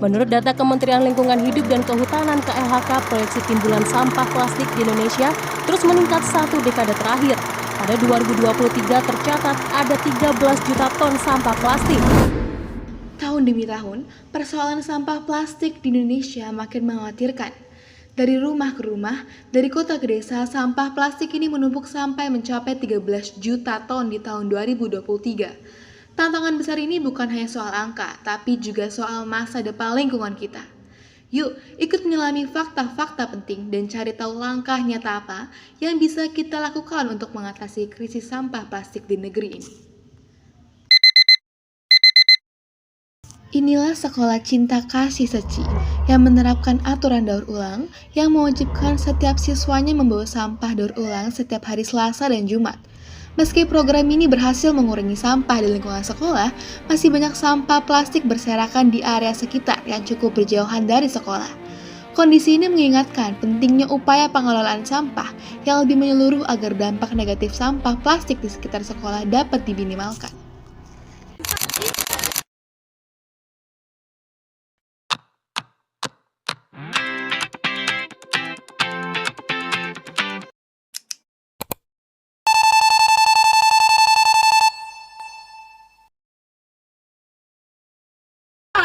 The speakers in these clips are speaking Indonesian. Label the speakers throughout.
Speaker 1: Menurut data Kementerian Lingkungan Hidup dan Kehutanan KLHK, proyeksi timbulan sampah plastik di Indonesia terus meningkat 1 dekade terakhir. Pada 2023 tercatat ada 13 juta ton sampah plastik.
Speaker 2: Tahun demi tahun, persoalan sampah plastik di Indonesia makin mengkhawatirkan. Dari rumah ke rumah, dari kota ke desa, sampah plastik ini menumpuk sampai mencapai 13 juta ton di tahun 2023. Tantangan besar ini bukan hanya soal angka, tapi juga soal masa depan lingkungan kita. Yuk, ikut menyelami fakta-fakta penting dan cari tahu langkah nyata apa yang bisa kita lakukan untuk mengatasi krisis sampah plastik di negeri ini. Inilah Sekolah Cinta Kasih Seci yang menerapkan aturan daur ulang yang mewajibkan setiap siswanya membawa sampah daur ulang setiap hari Selasa dan Jumat. Meski program ini berhasil mengurangi sampah di lingkungan sekolah, masih banyak sampah plastik berserakan di area sekitar yang cukup berjauhan dari sekolah. Kondisi ini mengingatkan pentingnya upaya pengelolaan sampah yang lebih menyeluruh agar dampak negatif sampah plastik di sekitar sekolah dapat diminimalkan.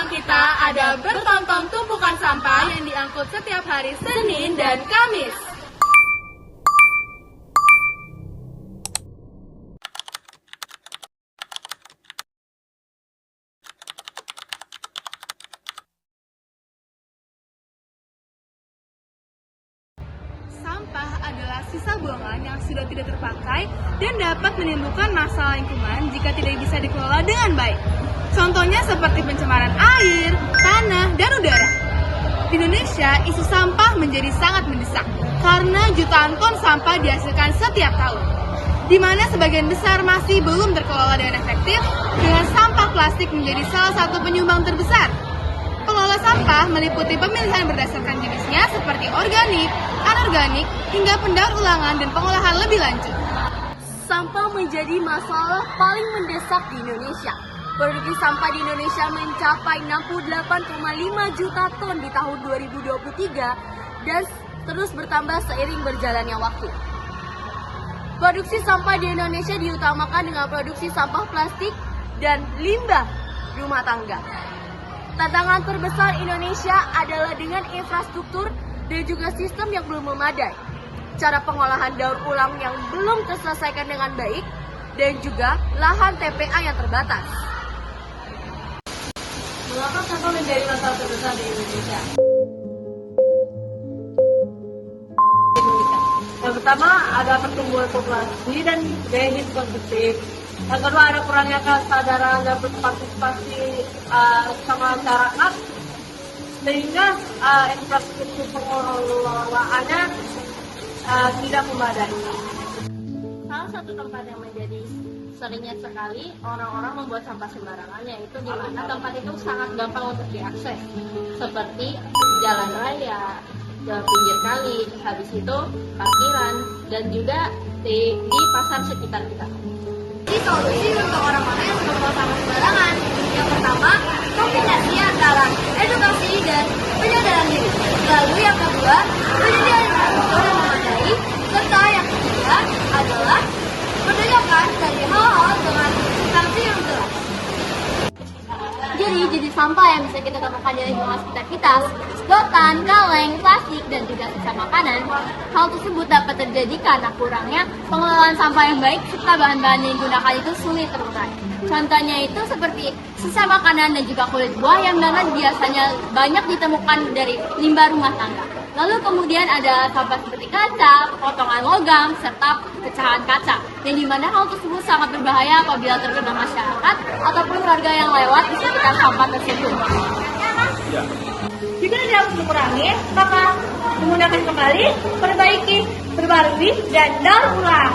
Speaker 3: Kita ada bertonton tumpukan sampah yang diangkut setiap hari Senin dan Kamis. Sampah adalah sisa buangan yang sudah tidak terpakai dan dapat menimbulkan masalah lingkungan jika tidak bisa dikelola dengan baik. Contohnya seperti pencemaran air, tanah, dan udara. Di Indonesia, isu sampah menjadi sangat mendesak karena jutaan ton sampah dihasilkan setiap tahun, di mana sebagian besar masih belum terkelola dengan efektif, dengan sampah plastik menjadi salah satu penyumbang terbesar. Pengelola sampah meliputi pemilihan berdasarkan jenisnya seperti organik, anorganik, hingga pendaur ulangan dan pengolahan lebih lanjut.
Speaker 4: Sampah menjadi masalah paling mendesak di Indonesia. Produksi sampah di Indonesia mencapai 68,5 juta ton di tahun 2023 dan terus bertambah seiring berjalannya waktu. Produksi sampah di Indonesia diutamakan dengan produksi sampah plastik dan limbah rumah tangga. Tantangan terbesar Indonesia adalah dengan infrastruktur dan juga sistem yang belum memadai, cara pengolahan daur ulang yang belum terselesaikan dengan baik, dan juga lahan TPA yang terbatas.
Speaker 3: Mengapa sampah menjadi masalah terbesar di Indonesia? Yang pertama ada pertumbuhan populasi dan gaya hidup konsumtif. Yang kedua ada kurangnya kesadaran dan berpartisipasi sama masyarakat, sehingga infrastruktur pengelolaannya tidak memadai.
Speaker 4: Salah satu tempat yang menjadi seringnya sekali orang-orang membuat sampah sembarangan, yaitu di mana tempat itu sangat gampang untuk diakses, seperti jalan raya, pinggir kali, habis itu parkiran, dan juga di pasar sekitar kita.
Speaker 3: Jadi solusi untuk orang-orang yang suka membuang sampah sembarangan, yang pertama kombinasi antara edukasi dan penyadaran diri. Lalu yang kedua penyediaan infrastruktur yang memadai, serta yang ketiga adalah menanyakan dari hal-hal dengan sanksi yang jelas.
Speaker 4: Jadi jenis sampah yang bisa kita temukan di lingkungan sekitar kita seperti sedotan, kaleng, plastik, dan juga sisa makanan. Hal tersebut dapat terjadi karena kurangnya pengelolaan sampah yang baik serta bahan-bahan yang digunakan itu sulit terurai. Contohnya itu seperti sisa makanan dan juga kulit buah yang mana biasanya banyak ditemukan dari limbah rumah tangga. Lalu kemudian ada sampah seperti kaca, potongan logam, serta pecahan kaca, yang dimana hal tersebut sangat berbahaya apabila terkena masyarakat ataupun warga yang lewat di sekitar sampah tersebut.
Speaker 3: Jika tidak mengurangi, maka menggunakan kembali, perbaiki, perbarui, dan daur ulang.